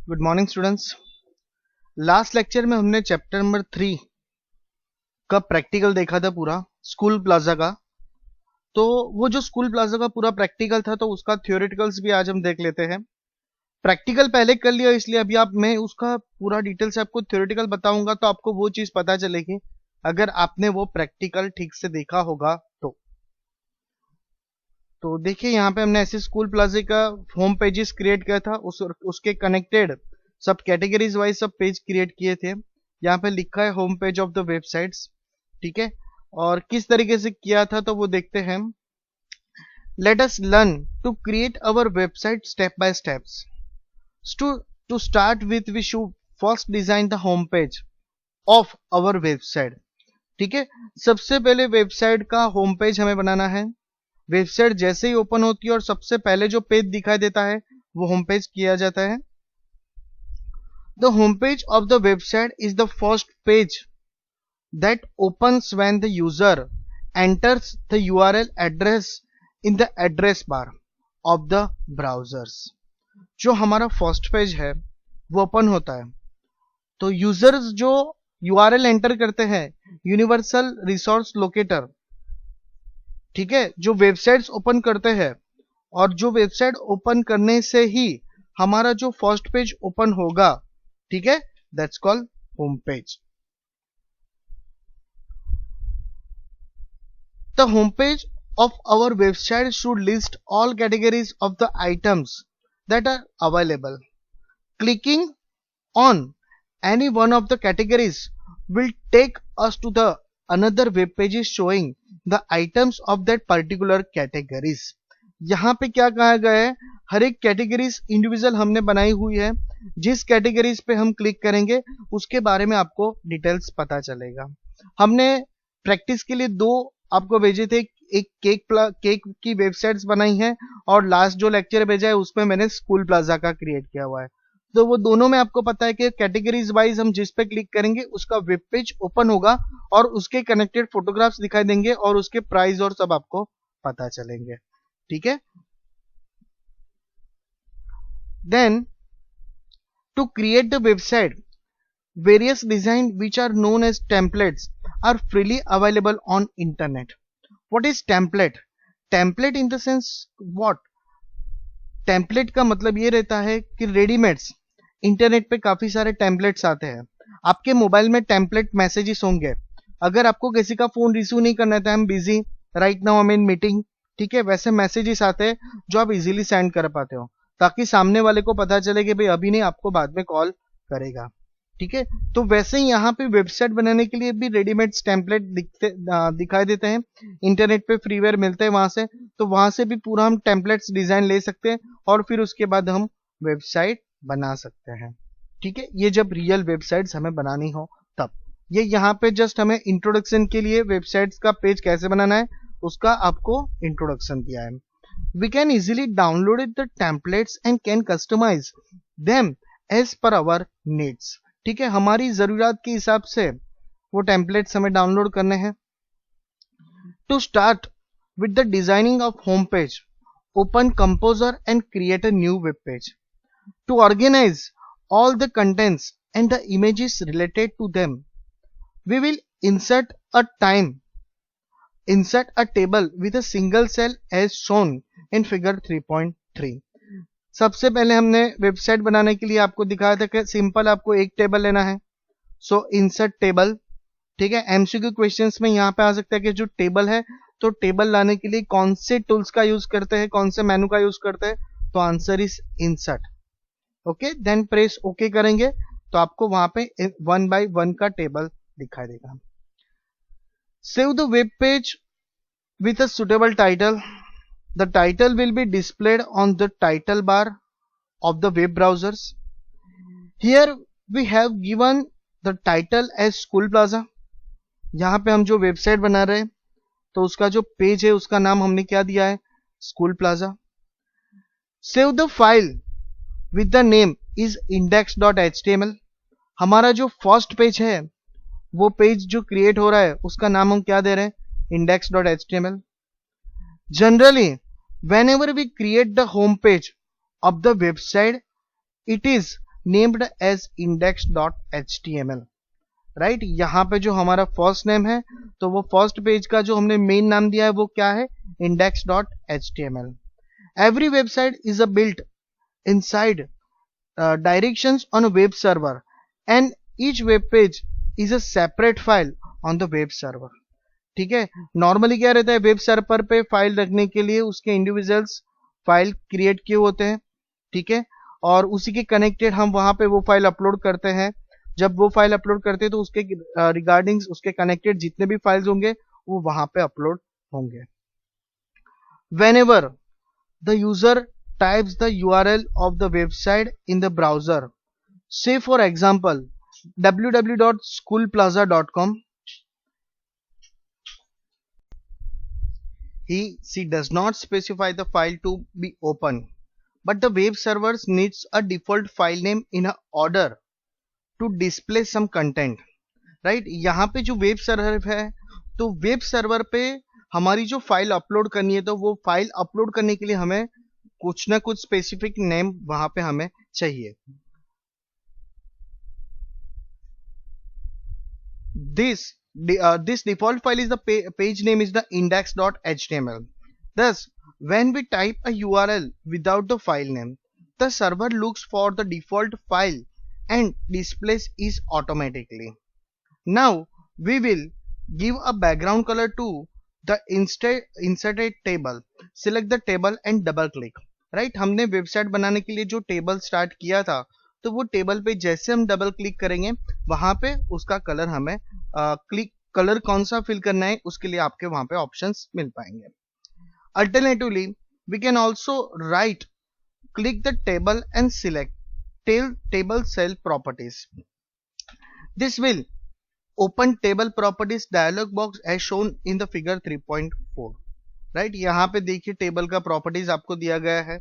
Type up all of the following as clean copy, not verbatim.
Good morning students. Last lecture में हमने chapter number 3 का प्रैक्टिकल देखा था पूरा स्कूल प्लाजा का। तो वो जो स्कूल प्लाजा का पूरा प्रैक्टिकल था तो उसका थ्योरेटिकल्स भी आज हम देख लेते हैं। प्रैक्टिकल पहले कर लिया इसलिए अभी मैं उसका पूरा डिटेल से आपको थ्योरेटिकल बताऊंगा तो आपको वो चीज पता चलेगी अगर आपने वो प्रैक्टिकल ठीक से देखा होगा तो देखिए यहाँ पे हमने ऐसे स्कूल प्लाजा का होम पेजेस क्रिएट किया था, उसके कनेक्टेड सब कैटेगरीज वाइज सब पेज क्रिएट किए थे। यहाँ पे लिखा है home page of the websites, ठीक है। और किस तरीके से किया था तो वो देखते हैं। Let us learn to create our website step by steps. To start with we should first design the home page of our website, ठीक है। सबसे पहले वेबसाइट का होम पेज हमें बनाना है। वेबसाइट जैसे ही ओपन होती है और सबसे पहले जो पेज दिखाई देता है वो होम पेज किया जाता है। The home page of the website is the first page that opens when the user enters the URL address in the address bar of the browsers. जो हमारा फर्स्ट पेज है वो ओपन होता है तो यूजर्स जो यूआरएल एंटर करते हैं यूनिवर्सल रिसोर्स लोकेटर, ठीक है, जो वेबसाइट्स ओपन करते हैं और जो वेबसाइट ओपन करने से ही हमारा जो फर्स्ट पेज ओपन होगा, ठीक है, that's called home page. The home page of our website should list all categories of the items that are available. Clicking on any one of the categories will take us to the another web pages showing the items of that particular categories। यहाँ पे क्या कहा गया है, हर एक categories individual हमने बनाई हुई है। जिस कैटेगरीज पे हम क्लिक करेंगे उसके बारे में आपको डिटेल्स पता चलेगा। हमने प्रैक्टिस के लिए दो आपको भेजे थे, एक केक की वेबसाइट्स बनाई है और लास्ट जो लेक्चर भेजा है उसमें मैंने स्कूल प्लाजा का क्रिएट किया हुआ है। तो वो दोनों में आपको पता है कि कैटेगरीज वाइज हम जिस पे क्लिक करेंगे उसका वेब पेज ओपन होगा और उसके कनेक्टेड फोटोग्राफ्स दिखाई देंगे और उसके प्राइस और सब आपको पता चलेंगे, ठीक है। Then to create the website various design which are known as templates are freely available on internet। what is template? template in the sense what? Template का मतलब ये रहता है कि रेडीमेड्स इंटरनेट पे काफी सारे टेम्पलेट्स आते हैं। आपके मोबाइल में टेम्पलेट मैसेजेस होंगे। अगर आपको किसी का फोन रिसीव नहीं करना था, हम busy right now, I am in meeting, ठीक है, वैसे मैसेजेस आते हैं जो आप इजीली सेंड कर पाते हो ताकि सामने वाले को पता चले कि भाई अभी नहीं, आपको बाद में कॉल करेगा, ठीक है। तो वैसे ही यहाँ पे वेबसाइट बनाने के लिए भी रेडीमेड टेम्पलेट दिखाई देते हैं। इंटरनेट पे फ्रीवेयर मिलते हैं वहां से, तो वहां से भी पूरा हम टेम्पलेट्स डिजाइन ले सकते हैं और फिर उसके बाद हम वेबसाइट बना सकते हैं, ठीक है। ये जब रियल वेबसाइट्स हमें बनानी हो तब। ये यहाँ पे जस्ट हमें इंट्रोडक्शन के लिए वेबसाइट्स का पेज कैसे बनाना है उसका आपको इंट्रोडक्शन दिया है। We can easily download the templates and can customise them as per our needs, ठीक है। हमारी जरूरत के हिसाब से वो टेम्पलेट्स हमें डाउनलोड करने हैं। To start with the designing of home page, open composer and create a new web page. To organise all the contents and the images related to them, we will insert a table with a single cell as shown in figure 3.3। सबसे पहले हमने website बनाने के लिए आपको दिखाया था कि सिंपल आपको एक टेबल लेना है, सो इंसर्ट टेबल, ठीक है। एमसीक्यू क्वेश्चंस में यहाँ पे आ सकता है कि जो टेबल है तो टेबल लाने के लिए कौन से टूल्स का यूज करते हैं, कौन से मेनू का यूज करते हैं, तो answer is insert, okay. Then press okay करेंगे तो आपको वहां पे 1 by 1 का टेबल दिखाई देगा। Save the web page with a suitable title. The title will be displayed on the title bar of the web browsers। Here we have given the title as School Plaza। यहाँ पे हम जो website बना रहे हैं तो उसका जो पेज है उसका नाम हमने क्या दिया है, school plaza. Save the file with the name is index.html। हमारा जो फर्स्ट पेज है वो पेज जो क्रिएट हो रहा है उसका नाम हम क्या दे रहे हैं, index.html। Generally, whenever we create the home page of the website, it is named as index.html, right. यहाँ पे जो हमारा फर्स्ट नेम है तो वो फर्स्ट पेज का जो हमने मेन नाम दिया है वो क्या है, index.html. Every website is a built inside directions on a web server and each web page is a separate file on the web server. ठीक है, नॉर्मली क्या रहता है, वेब सर्वर पे फाइल रखने के लिए उसके इंडिविजुअल्स फाइल क्रिएट किए होते हैं, ठीक है, और उसी के कनेक्टेड हम वहां पे वो फाइल अपलोड करते हैं. जब वो फाइल अपलोड करते हैं तो उसके रिगार्डिंग उसके कनेक्टेड जितने भी फाइल्स होंगे वो वहां पे अपलोड होंगे. Whenever the user types the URL of the website in the browser, say for example www.schoolplaza.com, she does not specify the file to be open, but the web server needs a default file name in order to display some content, right. यहाँ पे जो web server है तो web server पे हमारी जो file upload करनी है तो वो फाइल अपलोड करने के लिए हमें कुछ ना कुछ स्पेसिफिक नेम वहां पे हमें चाहिए. This default file is the page name is the index.html. Thus, when we type a URL without the file name, the server looks for the default file and displays it automatically. Now, we will give a background color to the inserted table. Select the table and double click. Right? हमने website बनाने के लिए जो table start किया था तो वो table पे जैसे हम डबल क्लिक करेंगे वहां पे उसका कलर हमें क्लिक कलर कौन सा फिल करना है उसके लिए आपके वहां पे ऑप्शंस मिल पाएंगे. Alternatively, we can also right click the table and select table cell properties. This will open table properties dialog box as shown in the figure 3.4. Right, यहाँ पे देखिए टेबल का प्रॉपर्टीज आपको दिया गया है,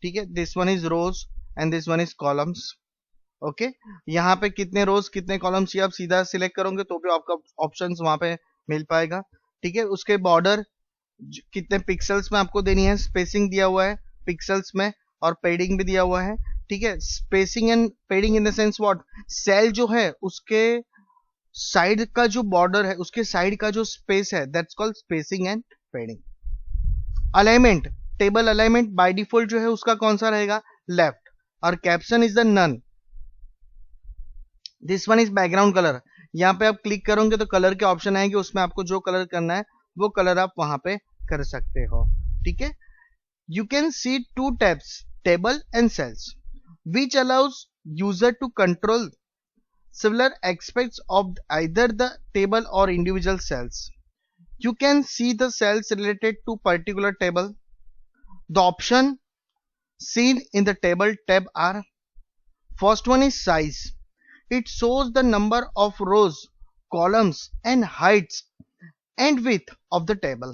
ठीक है. This one is rows and this one is columns. Okay, यहाँ पे कितने रोज कितने कॉलम्स ये आप सीधा सिलेक्ट करोगे तो भी आपका ऑप्शंस वहां पे मिल पाएगा, ठीक है. उसके बॉर्डर कितने पिक्सल्स में आपको देनी है, स्पेसिंग दिया हुआ है पिक्सल्स में और पेडिंग भी दिया हुआ है, ठीक है. Spacing and padding in the sense what, cell जो है उसके साइड का जो बॉर्डर है उसके साइड का जो स्पेस है that's called spacing and padding. Alignment, table alignment by default जो है उसका कौन सा रहेगा, लेफ्ट, और caption is the none. This one is background colour. यहाँ पे आप क्लिक करोगे तो कलर के ऑप्शन आएंगे, उसमें आपको जो कलर करना है वो कलर आप वहां पे कर सकते हो, ठीक है. You can see two tabs, table and cells, which allows user to control similar aspects of either the table or individual cells. You can see the cells related to particular table. The option seen in the table tab are: first one is size. It shows the number of rows, columns and heights and width of the table.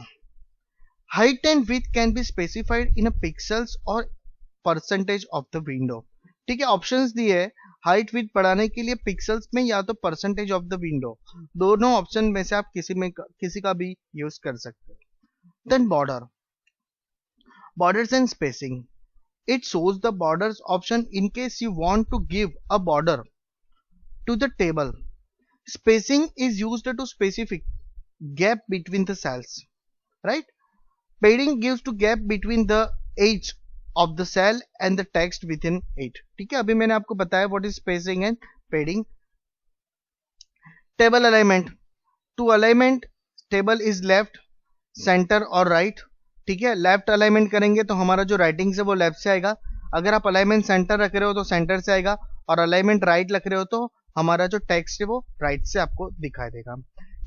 Height and width can be specified in a pixels or percentage of the window. ठीक है, options दिए है height width बढ़ाने के लिए pixels में या तो परसेंटेज ऑफ द विंडो, दोनों ऑप्शन में से आप किसी का भी यूज कर सकते हो. Then borders and spacing. It shows the borders option in case you want to give a border to the table. Spacing is used to specific gap between the cells, right. Padding gives to gap between the edge of the cell and the text within it. ठीक है, अभी मैंने आपको बताया what is spacing and padding. Table alignment. To alignment table is left, center और right. ठीक है, left alignment करेंगे तो हमारा जो राइटिंग है वो लेफ्ट से आएगा. अगर आप अलाइनमेंट सेंटर रख रहे हो तो सेंटर से आएगा और अलाइनमेंट राइट रख रहे हो तो हमारा जो टेक्स्ट है वो राइट से आपको दिखाई देगा.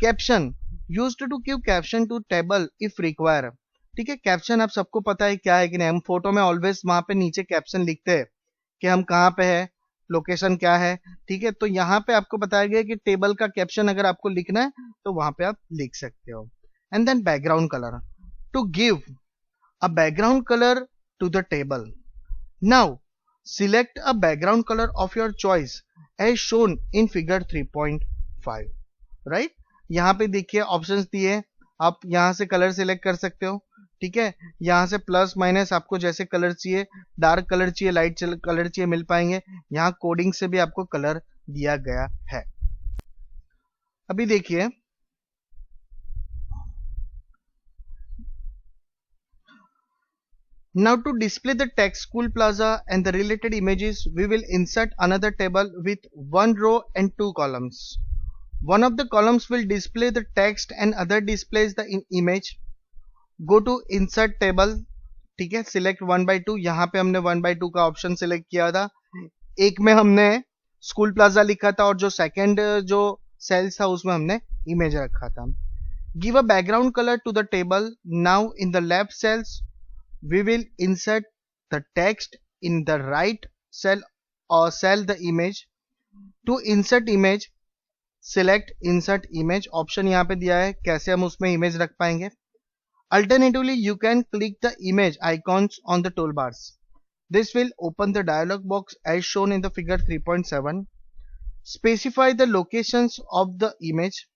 Caption, used to give caption to table if require. ठीक है, कैप्शन आप सबको पता है क्या है कि नहीं, हम फोटो में ऑलवेज वहां पे नीचे कैप्शन लिखते हैं कि हम कहाँ पे है, लोकेशन क्या है, ठीक है. तो यहाँ पे आपको बताया गया कि टेबल का कैप्शन अगर आपको लिखना है तो वहां पे आप लिख सकते हो. And then background colour, to give a background colour to the table. Now select a background colour of your choice as shown in figure 3.5. Right, यहाँ पे देखिए ऑप्शंस दिए, आप यहाँ से कलर सिलेक्ट कर सकते हो. ठीक है, यहाँ से प्लस माइनस आपको जैसे कलर चाहिए, डार्क कलर चाहिए, लाइट कलर चाहिए, मिल पाएंगे. यहाँ कोडिंग से भी आपको कलर दिया गया है। अभी देखिए, now to display the text School Plaza and the related images, we will insert another table with one row and two columns. One of the columns will display the text and other displays the image. Go to insert table, ठीक है, select 1/2। यहाँ पे हमने 1/2 का option select किया था। एक में हमने स्कूल प्लाजा लिखा था और जो सेकंड जो सेल्स था उसमें हमने इमेज रखा था। Give a background colour to the table. Now in the left cells we will insert the text, in the right cell or cell the image. To insert image, select insert image, option यहाँ पे दिया है कैसे हम उसमें image रख पाएंगे। Alternatively, you can click the image icons on the toolbars. This will open the dialog box as shown in the figure 3.7. Specify the locations of the image.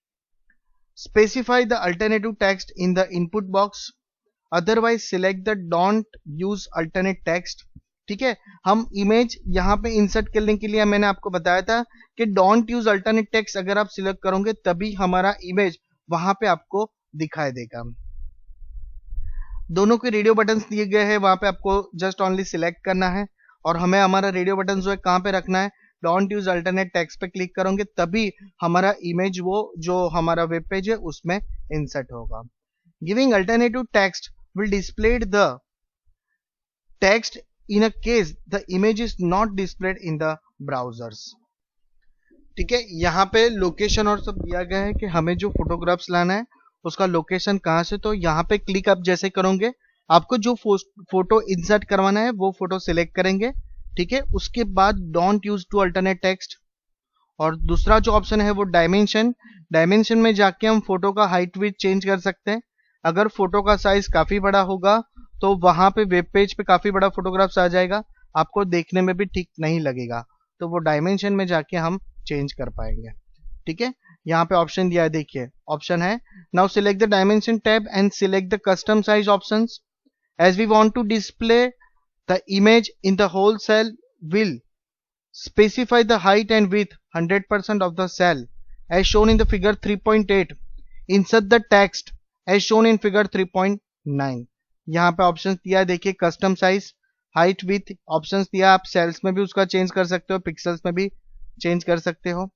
Specify the alternative text in the input box. Otherwise select the don't use alternate text. ठीक है, हम image यहाँ पे insert करने के लिए मैंने आपको बताया था कि डोंट यूज अल्टरनेट टेक्स्ट अगर आप सिलेक्ट करोगे तभी हमारा इमेज वहां पे आपको दिखाई देगा। दोनों के रेडियो बटन दिए गए हैं, वहां पे आपको जस्ट ओनली सिलेक्ट करना है और हमें हमारा रेडियो बटन जो है कहाँ पे रखना है, डोंट यूज अल्टरनेट टेक्स्ट पे क्लिक करोगे तभी हमारा इमेज वो जो हमारा वेब पेज है उसमें इंसर्ट होगा। Giving alternative text will display the text in a case the image is not displayed in the browsers. ठीक है, यहाँ पे लोकेशन और सब दिया गया है कि हमें जो फोटोग्राफ्स लाना है उसका लोकेशन कहाँ से, तो यहाँ पे क्लिक आप जैसे करोगे आपको जो फोटो इंसर्ट करवाना है वो फोटो सिलेक्ट करेंगे। ठीक है, उसके बाद don't use to alternate text. और दूसरा जो ऑप्शन है वो डायमेंशन। डायमेंशन में जाके हम फोटो का हाइट विड्थ चेंज कर सकते हैं। अगर फोटो का साइज काफी बड़ा होगा तो वहां पे वेब पेज पे काफी बड़ा फोटोग्राफ्स आ जाएगा, आपको देखने में भी ठीक नहीं लगेगा, तो वो डायमेंशन में जाके हम चेंज कर पाएंगे। ठीक है, यहाँ पे ऑप्शन दिया है, देखिए ऑप्शन है now select the dimension tab and select the custom size options. As we want to display the image in the whole cell, will specify the height and width 100% of the cell as shown in the figure 3.8. insert the text as shown in figure 3.9. यहाँ पे options दिया है, देखिए custom size, height, with options दिया, आप sales में भी उसका चेंज कर सकते हो, पिक्सल्स में भी चेंज कर सकते हो।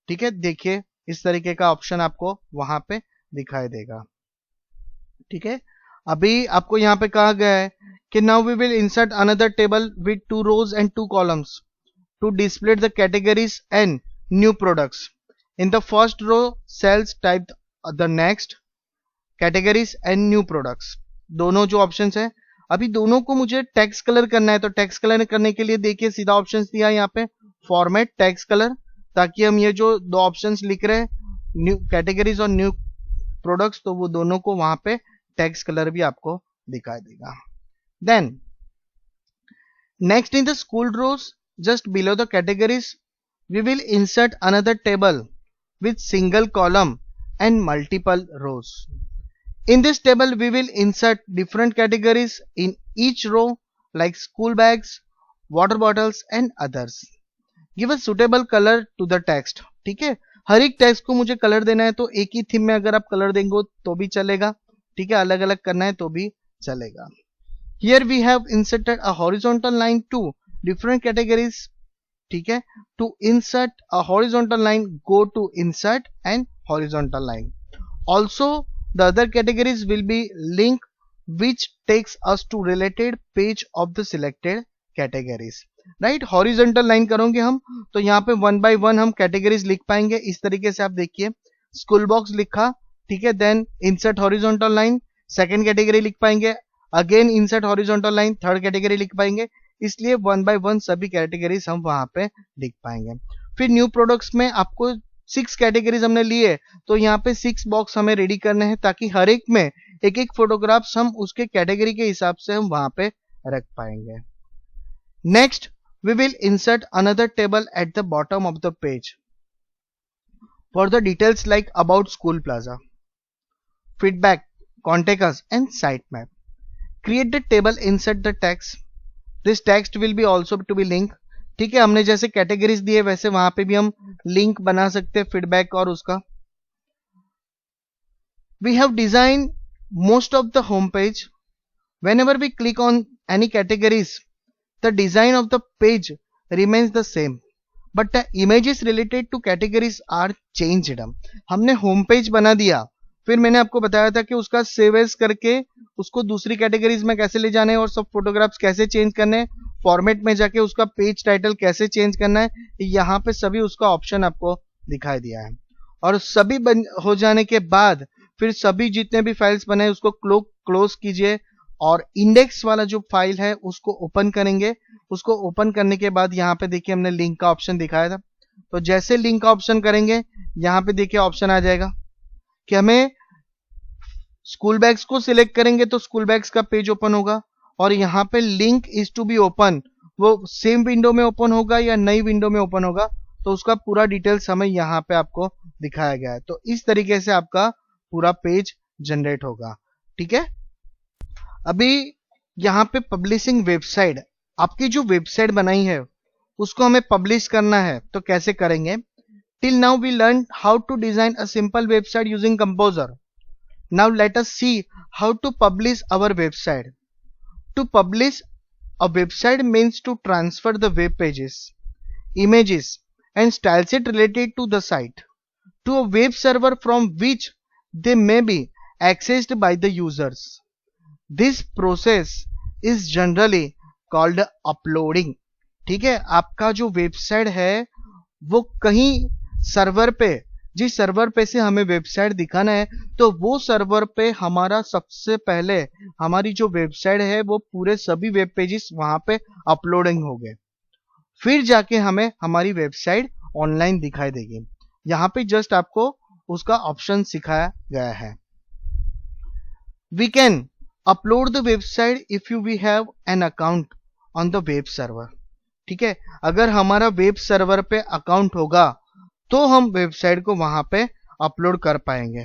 ठीक है, देखिए इस तरीके का ऑप्शन आपको वहां पे दिखाई देगा। ठीक है, अभी आपको यहाँ पे कहा गया है कि now we will insert another table with 2 rows and 2 columns to display the categories and new products. In the first row cells type the next categories and new products. दोनों जो ऑप्शंस है, अभी दोनों को मुझे टेक्स्ट कलर करना है, तो टेक्स्ट कलर करने के लिए देखिए सीधा ऑप्शंस दिया है यहाँ पे फॉर्मेट टेक्स्ट कलर, ताकि हम ये जो दो ऑप्शंस लिख रहे हैं न्यू कैटेगरीज और न्यू प्रोडक्ट्स, तो वो दोनों को वहां पे टेक्स्ट कलर भी आपको दिखाई देगा। Then next in the school rows just below the categories we will insert another table with single column and multiple rows. In this table we will insert different categories in each row like school bags, water bottles and others. Give a suitable color to the text. ठीक है, हर एक text को मुझे colour देना है, तो एक ही theme में अगर आप कलर देंगे तो भी चलेगा। ठीक है, अलग अलग करना है तो भी चलेगा। Here we have inserted a horizontal line to different categories. ठीक है, to insert a horizontal line go to insert and horizontal line. Also the other categories will be link which takes us to related page of the selected categories. Right, horizontal line करोगे हम तो यहाँ पे 1 by 1 हम categories लिख पाएंगे। इस तरीके से आप देखिए स्कूल बॉक्स लिखा, ठीक है, then insert horizontal line, second category लिख पाएंगे, again insert horizontal line, third category लिख पाएंगे, इसलिए 1 by 1 सभी कैटेगरीज हम वहां पे लिख पाएंगे। फिर न्यू प्रोडक्ट्स में आपको 6 कैटेगरीज हमने लिए, तो यहाँ पे 6 बॉक्स हमें रेडी करने हैं ताकि हर एक में एक एक फोटोग्राफ्स हम उसके कैटेगरी के हिसाब से हम वहां पे रख पाएंगे। Next we will insert another table at the bottom of the page for the details like about school plaza, feedback, contact us and site map. Create the table, insert the text. This text will be also to be linked. ठीक है, हमने जैसे categories दिए वैसे वहां पे भी हम लिंक बना सकते हैं फीडबैक और उसका. We have designed most of the home page. Whenever we click on any categories, the design of the page remains the same, but the images related to categories are changed. हमने home page बना दिया, फिर मैंने आपको बताया था कि उसका सेव एज करके उसको दूसरी कैटेगरीज में कैसे ले जाना है और सब फोटोग्राफ्स कैसे चेंज करने हैं, फॉर्मेट में जाके उसका पेज टाइटल कैसे चेंज करना है, यहाँ पे सभी उसका ऑप्शन आपको दिखाई दिया है. और सभी हो जाने के बाद फिर सभी जितने भी फाइल्स बने उसको क्लोज कीजिए और इंडेक्स वाला जो फाइल है उसको ओपन करेंगे. उसको ओपन करने के बाद यहाँ पे देखिए हमने लिंक का ऑप्शन दिखाया था, तो जैसे लिंक का ऑप्शन करेंगे यहाँ पे देखिए ऑप्शन आ जाएगा कि हमें स्कूल बैग्स को सिलेक्ट करेंगे तो स्कूल बैग्स का पेज ओपन होगा, और यहाँ पे link is to be open, वो सेम विंडो में ओपन होगा या नई विंडो में ओपन होगा, तो उसका पूरा डिटेल्स हमें यहाँ पे आपको दिखाया गया है. तो इस तरीके से आपका पूरा पेज जनरेट होगा. ठीक है, अभी यहाँ पे पब्लिशिंग वेबसाइट, आपकी जो वेबसाइट बनाई है उसको हमें पब्लिश करना है, तो कैसे करेंगे. Till now we learn how to design a simple website using composer. Now let us see how to publish our website. To publish a website means to transfer the web pages, images and stylesheet related to the site to a web server from which they may be accessed by the users. This process is generally called uploading. ठीक है, आपका जो website है वो कहीं server पे, जिस server पे से हमें वेबसाइट दिखाना है, तो वो सर्वर पे हमारा सबसे पहले हमारी जो वेबसाइट है वो पूरे सभी वेब पेजेस वहां पे अपलोडिंग हो गए, फिर जाके हमें हमारी वेबसाइट ऑनलाइन दिखाई देगी. यहाँ पे जस्ट आपको उसका ऑप्शन सिखाया गया है. We can upload the website if you we have an account on the web server. ठीक है, अगर हमारा वेब सर्वर पे अकाउंट होगा तो हम वेबसाइट को वहां पे अपलोड कर पाएंगे.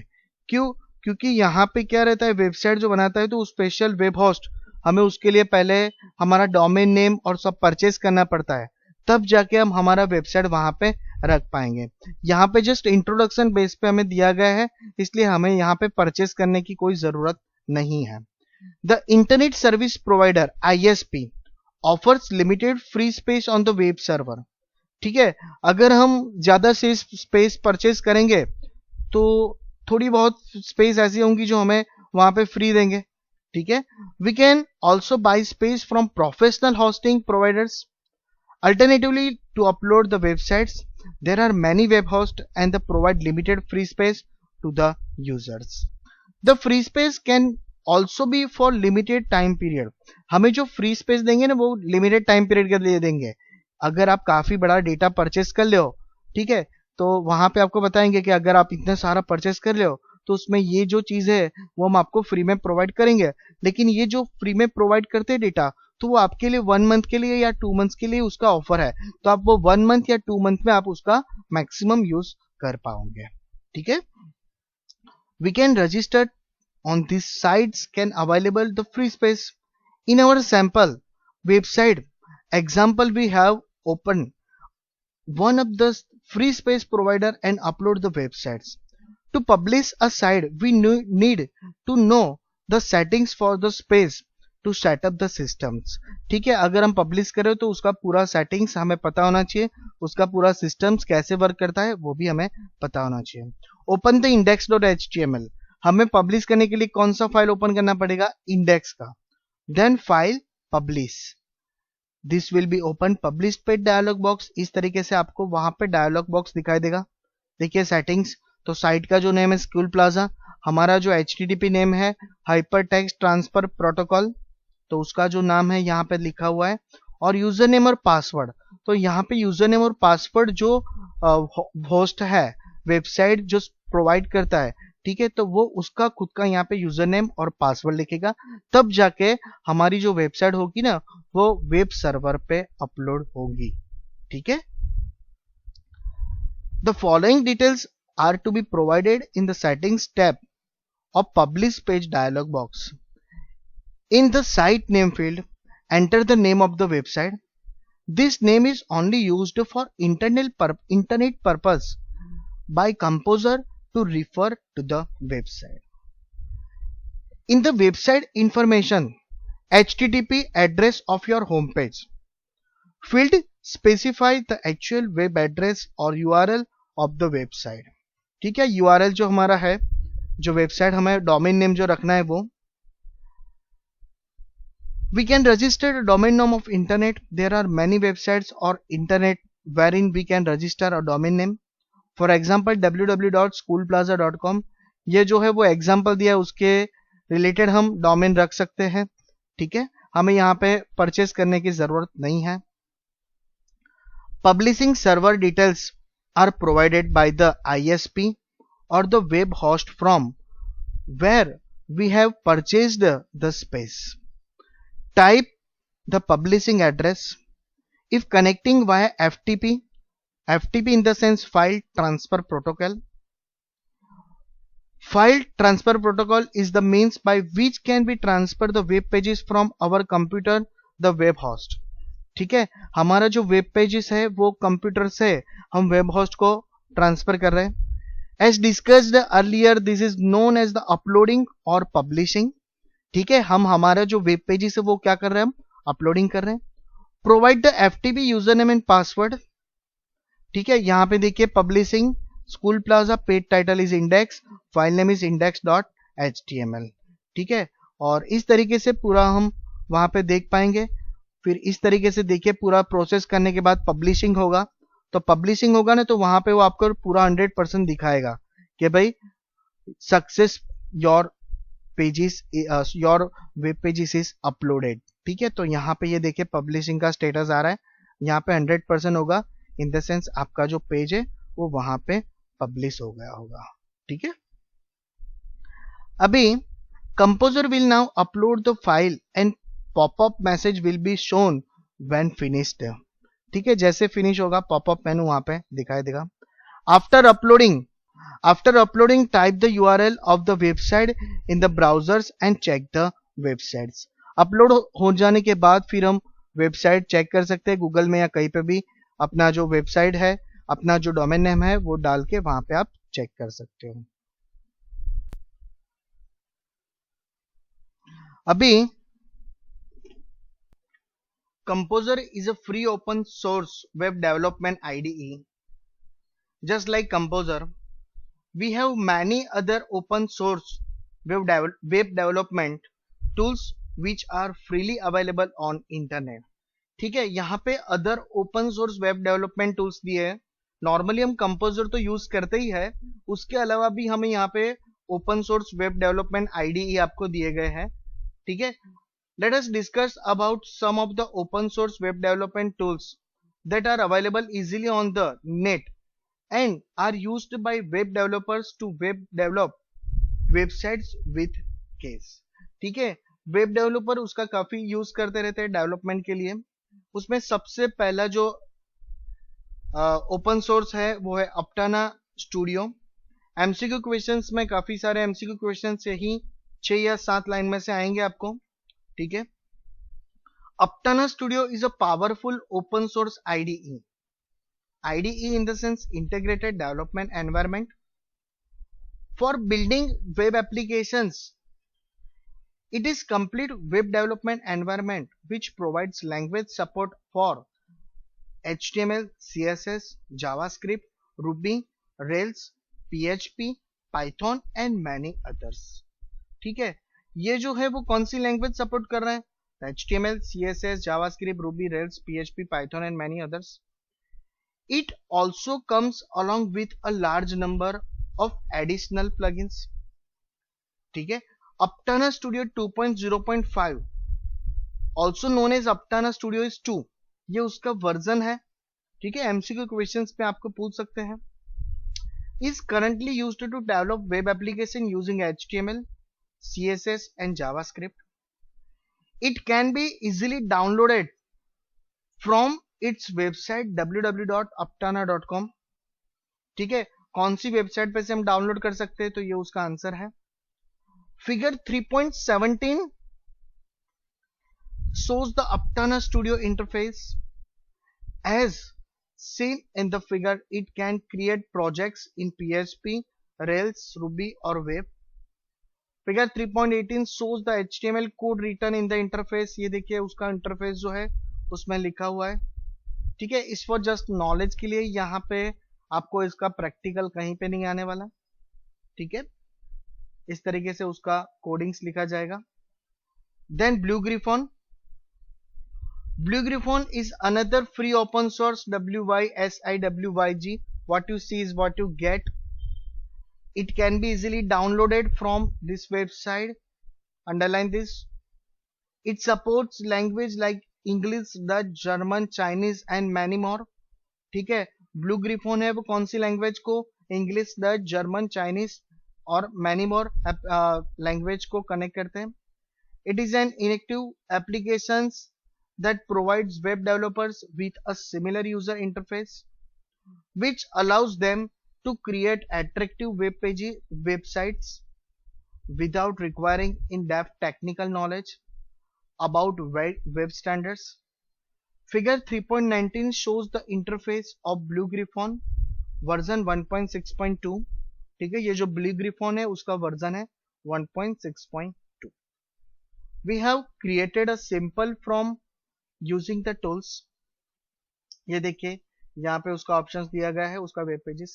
क्यों? क्योंकि यहाँ पे क्या रहता है, वेबसाइट जो बनाता है तो उस स्पेशल वेब होस्ट, हमें उसके लिए पहले हमारा डोमेन नेम और सब परचेस करना पड़ता है, तब जाके हम हमारा वेबसाइट वहां पे रख पाएंगे. यहाँ पे जस्ट इंट्रोडक्शन बेस पे हमें दिया गया है, इसलिए हमें यहाँ पे परचेस करने की कोई जरूरत नहीं है. The internet service provider ISP offers limited free space on the web server. ठीक है, अगर हम ज्यादा से स्पेस परचेस करेंगे तो थोड़ी बहुत स्पेस ऐसी होंगी जो हमें वहां पे फ्री देंगे. ठीक है, we can also buy space from professional hosting providers. Alternatively to upload the websites there are many web host and the provide limited free space to the users. The free space can also be for limited time period. हमें जो free space देंगे ना वो limited time period के लिए देंगे. अगर आप काफी बड़ा डेटा परचेस कर ले हो, ठीक है, तो वहां पे आपको बताएंगे कि अगर आप इतना सारा परचेस कर ले हो तो उसमें ये जो चीज है वो हम आपको फ्री में प्रोवाइड करेंगे. लेकिन ये जो फ्री में प्रोवाइड करते हैं डेटा, तो वो आपके लिए 1 मंथ के लिए या 2 मंथ्स के लिए उसका ऑफर है, तो आप वो 1 मंथ या 2 मंथ में आप उसका मैक्सिमम यूज कर पाओगे. ठीक है, we can register on these sites can available the free space. In our sample website example we have opened one of the free space provider and upload the websites. To publish a site we need to know the settings for the space to set up the systems. ठीक है, अगर हम publish करें तो उसका पूरा settings हमें पता होना चाहिए, उसका पूरा सिस्टम्स कैसे वर्क करता है वो भी हमें पता होना चाहिए. Open the index.html. हमें पब्लिश करने के लिए कौन सा फाइल ओपन करना पड़ेगा, इंडेक्स का. Then file publish, this will be open publish page dialog box. इस तरीके से आपको वहां पे डायलॉग बॉक्स दिखाई देगा. देखिए सेटिंग्स, तो साइट का जो नेम है स्कूल प्लाजा, हमारा जो HTTP नेम है हाइपर टेक्स्ट ट्रांसफर प्रोटोकॉल, तो उसका जो नाम है यहाँ पे लिखा हुआ है. और यूजर नेम और पासवर्ड, तो यहाँ पे यूजर नेम और पासवर्ड जो होस्ट है वेबसाइट जो प्रोवाइड करता है, ठीक है, तो वो उसका खुद का यहाँ पे यूजर नेम और पासवर्ड लिखेगा, तब जाके हमारी जो वेबसाइट होगी ना वो वेब सर्वर पे अपलोड होगी. ठीक है, the following details are to be provided in the settings tab of publish page dialog box. In the site name field enter the name of the website. This name is only used for internet purpose by composer to refer to the website. In the website information, HTTP address of your home page field specify the actual web address or URL of the website. ठीक है, URL जो हमारा है, जो website हमें domain name जो रखना है वो. We can register a domain name of internet. There are many websites or internet wherein we can register a domain name. For example, www.schoolplaza.com. ये जो है वो एग्जाम्पल दिया है, उसके रिलेटेड हम डोमेन रख सकते हैं. ठीक है, हमें यहाँ पे परचेस करने की जरूरत नहीं है. Publishing server details are provided by the ISP or the web host from where we have purchased the space. Type the publishing address. If connecting via FTP in the sense file transfer protocol. File transfer protocol is the means by which can be transfer the web pages from our computer the web host. ठीक है, हमारा जो web pages है वो computer से हम web host को transfer कर रहे हैं. As discussed earlier, this is known as the uploading और पब्लिशिंग. ठीक है, हम हमारा जो वेब पेजेस है वो क्या कर रहे हैं, हम अपलोडिंग कर रहे हैं. Provide the FTP user name and password. ठीक है, यहां पे देखिए publishing school plaza, page title is index, file name is index.html. ठीक है, और इस तरीके से पूरा हम वहां पे देख पाएंगे. फिर इस तरीके से देखिए पूरा प्रोसेस करने के बाद पब्लिशिंग होगा. तो पब्लिशिंग होगा ना, तो वहां पे वो आपको पूरा 100% दिखाएगा कि भाई success your pages, your web pages is uploaded. ठीक है, तो यहाँ पे ये देखिए पब्लिशिंग का स्टेटस आ रहा है, यहाँ पे 100% होगा. इन द सेंस आपका जो पेज है वो वहां पे पब्लिश हो गया होगा. ठीक है, अभी composer will now upload the file and popup message will be shown when finished. ठीक है, जैसे फिनिश होगा पॉपअप मेनू वहां पे दिखाई देगा. After uploading type the URL of the website in the browsers and check the websites. Upload हो जाने के बाद फिर हम वेबसाइट चेक कर सकते हैं गूगल में या कहीं पे भी. अपना जो वेबसाइट है, अपना जो डोमेन नेम है वो डाल के वहां पे आप चेक कर सकते हो. अभी Composer is a free open source web development IDE. Just like Composer, we have many other open source web development tools which are freely available on internet. ठीक है, यहाँ पे other open source web development tools दिए हैं. Normally हम composer तो use करते ही है, उसके अलावा भी हमें यहाँ पे open source web development IDE आपको दिए गए हैं. ठीक है, let us discuss about some of the open source web development tools that are available easily on the net and are used by web developers to develop websites with case. ठीक है, web developer उसका काफी use करते रहते हैं development के लिए. उसमें सबसे पहला जो ओपन सोर्स है वो है अपटाना स्टूडियो. एमसीक्यू क्वेश्चंस में काफी सारे एमसीक्यू क्वेश्चन से ही 6 या 7 लाइन में से आएंगे आपको. ठीक है, Aptana Studio is a powerful open source IDE. IDE in the sense integrated development environment for building web applications. It is complete web development environment which provides language support for HTML, CSS, JavaScript, Ruby, Rails, PHP, Python and many others. ठीक है, ये जो है वो कौन सी language support कर रहा है, HTML, CSS, JavaScript, Ruby, Rails, PHP, Python and many others. It also comes along with a large number of additional plugins. ठीक है, Aptana Studio 2.0.5 also known as Aptana Studio is 2, ये उसका version है. ठीक है, MCQ क्वेश्चंस पे आपको पूछ सकते हैं. Is currently used to develop web application using HTML, CSS and JavaScript. It can be easily downloaded from its website www.aptana.com. ठीक है, कौन सी वेबसाइट पे से हम डाउनलोड कर सकते हैं, तो ये उसका आंसर है. Figure 3.17 shows the Aptana Studio interface. As seen in the figure, it can create projects in PHP, Rails, Ruby or Web. Figure 3.18 shows the HTML code written in the interface. ये देखिए उसका interface जो है उसमें लिखा हुआ है, ठीक है। इस फॉर जस्ट नॉलेज के लिए, यहाँ पे आपको इसका प्रैक्टिकल कहीं पे नहीं आने वाला, ठीक है। इस तरीके से उसका कोडिंग्स लिखा जाएगा। Then Blue Griffon is another free open source WYSIWYG. What you see is what you get. It can be easily downloaded from this website. Underline this. It supports language like English, Dutch, German, Chinese and many more. ठीक है, blue Griffon है वो कौन सी language को, English, Dutch, German, Chinese और many more language को connect करते हैं। It is an inactive applications that provides web developers with a similar user interface which allows them to create attractive websites without requiring in-depth technical knowledge about web standards. Figure 3.19 shows the interface of Blue Griffon version 1.6.2. ठीक है, ये जो Blue Griffon है उसका version है 1.6.2. We have created a simple from using the tools. ये देखिए यहाँ पे उसका ऑप्शंस दिया गया है, उसका web pages.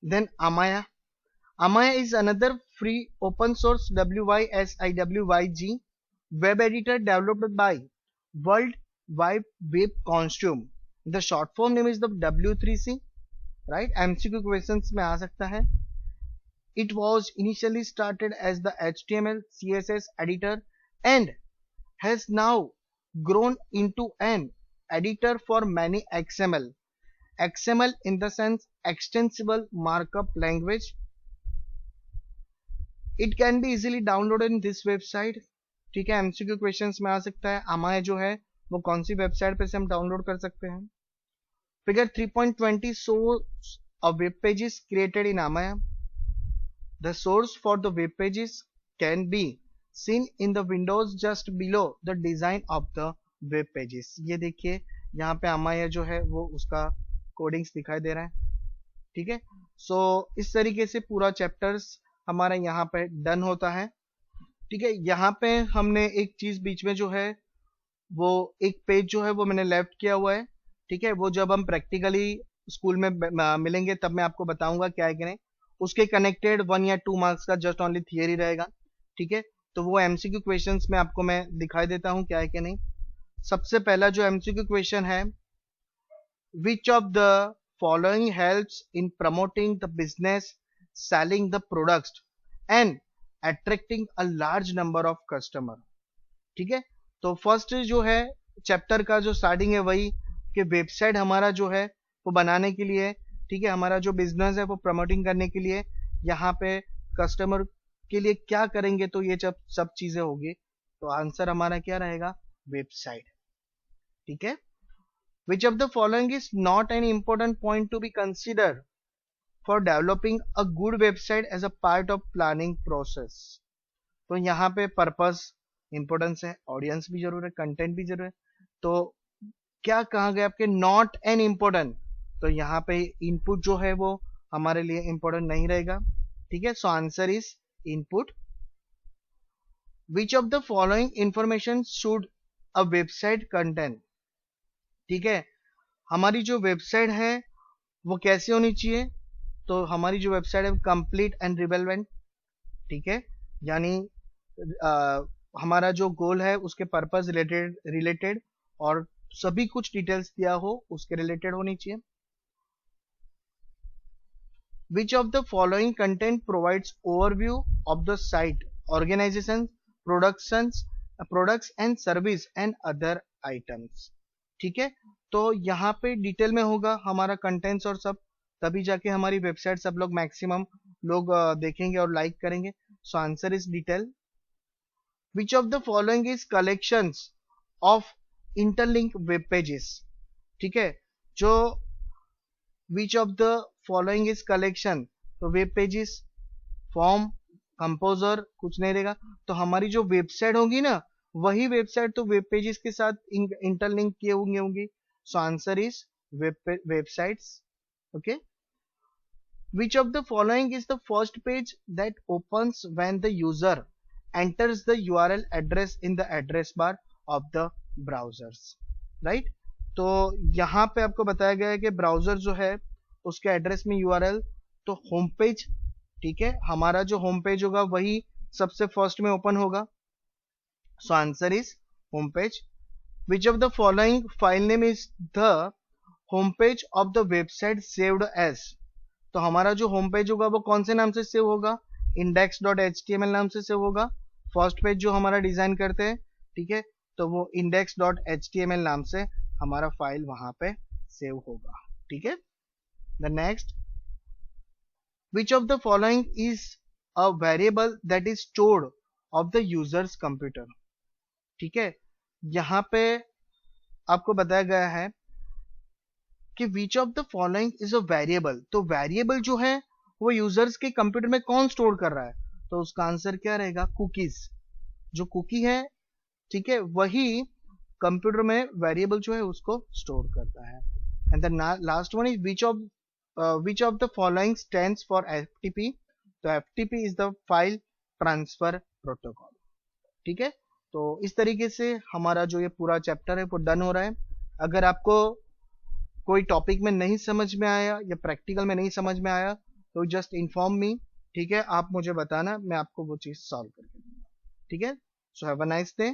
Then Amaya is another free open source WYSIWYG web editor developed by world wide web consortium. The short form name is the W3C, right. MCQ questions में आ सकता है। It was initially started as the HTML CSS editor and has now grown into an editor for many XML in the sense extensible markup language. It can be easily downloaded in this website. ठीक है, MCQ questions में आ सकता है। अमाया जो है वो कौन सी वेबसाइट पे से हम डाउनलोड कर सकते हैं। Figure 3.20 shows a web pages created in Amaya. The source for the web pages can be seen in the windows just below the design of the web pages. ये देखिए यहाँ पे अमाया जो है वो उसका कोडिंग्स दिखाई दे रहा है, ठीक है। सो इस तरीके से पूरा चैप्टर्स हमारा यहाँ पे डन होता है, ठीक है। यहाँ पे हमने एक चीज बीच में जो है वो एक पेज जो है वो मैंने लेफ्ट किया हुआ है, ठीक है। वो जब हम प्रैक्टिकली स्कूल में मिलेंगे तब मैं आपको बताऊंगा क्या है कि नहीं। उसके कनेक्टेड 1 या 2 मार्क्स का जस्ट ओनली थियरी रहेगा, ठीक है। तो वो MCQ क्वेश्चंस में आपको मैं दिखाई देता हूं क्या है कि नहीं। सबसे पहला जो MCQ क्वेश्चन है, which of the following helps in promoting the business, selling the products and attracting a large number of customer. ठीक है, तो फर्स्ट जो है चैप्टर का जो स्टार्टिंग है वही कि वेबसाइट हमारा जो है वो बनाने के लिए, ठीक है, हमारा जो बिजनेस है वो प्रमोटिंग करने के लिए यहाँ पे कस्टमर के लिए क्या करेंगे, तो ये जब सब चीजें होगी तो आंसर हमारा क्या रहेगा, वेबसाइट। ठीक है, which of the following is not an important point to be consider for developing a good website as a part of planning process. तो यहाँ पे पर्पस इंपॉर्टेंस है, ऑडियंस भी जरूर है, कंटेंट भी जरूर है। तो क्या कहा गया आपके नॉट एन इंपॉर्टेंट, तो यहाँ पे इनपुट जो है वो हमारे लिए इंपॉर्टेंट नहीं रहेगा। ठीक है, so answer is input. Which of the following information should a website content. ठीक है, हमारी जो वेबसाइट है वो कैसी होनी चाहिए, तो हमारी जो वेबसाइट है कंप्लीट एंड रिलेवेंट। ठीक है, यानी हमारा जो गोल है उसके पर्पस रिलेटेड और सभी कुछ डिटेल्स दिया हो उसके रिलेटेड होनी चाहिए। Which of the following content provides overview of the site, organization, products and service and other items। ठीक है, तो यहाँ पे डिटेल में होगा हमारा कंटेंट्स और सब, तभी जाके हमारी वेबसाइट सब लोग मैक्सिमम लोग देखेंगे और लाइक करेंगे। So answer is detail. Which of the following is collections of interlink web pages। ठीक है, जो which of the following is collection, तो वेब पेजेस, फॉर्म, कंपोजर कुछ नहीं रहेगा। तो हमारी जो वेबसाइट होगी ना वही वेबसाइट तो वेब पेजेस के साथ इंटरलिंक किए होंगी। So answer is websites. Okay. Which of the following is the first page that opens when the user enters the URL address in the address bar of the browsers? Right? तो यहाँ पे आपको बताया गया है कि ब्राउजर जो है उसके एड्रेस में URL, तो होम पेज, ठीक है, हमारा जो होम पेज होगा वही सबसे फर्स्ट में ओपन होगा. So answer is home page. Which of the following file name is the home page of the website saved as? तो हमारा जो होम पेज होगा वो कौन से नाम से सेव होगा? index.html नाम से सेव होगा. फर्स्ट पेज जो हमारा डिजाइन करते हैं, ठीक है, तो वो index.html नाम से हमारा फाइल वहां पे सेव होगा. ठीक है. The next, which of the following is a variable that is stored of the user's computer? ठीक है, यहाँ पे आपको बताया गया है कि विच of the following is a variable. तो वेरिएबल जो है वो यूजर्स के कंप्यूटर में कौन स्टोर कर रहा है? तो उसका आंसर क्या रहेगा? कुकीज. जो कुकी है, ठीक है, वही कंप्यूटर में वेरिएबल जो है उसको स्टोर करता है. And the last one is which of the following stands for FTP. तो FTP is the file transfer protocol. ठीक है. तो इस तरीके से हमारा जो ये पूरा चैप्टर है वो डन हो रहा है. अगर आपको कोई टॉपिक में नहीं समझ में आया या प्रैक्टिकल में नहीं समझ में आया तो जस्ट इन्फॉर्म मी. ठीक है, आप मुझे बताना, मैं आपको वो चीज सॉल्व करके दूंगा. ठीक है. So have a nice day.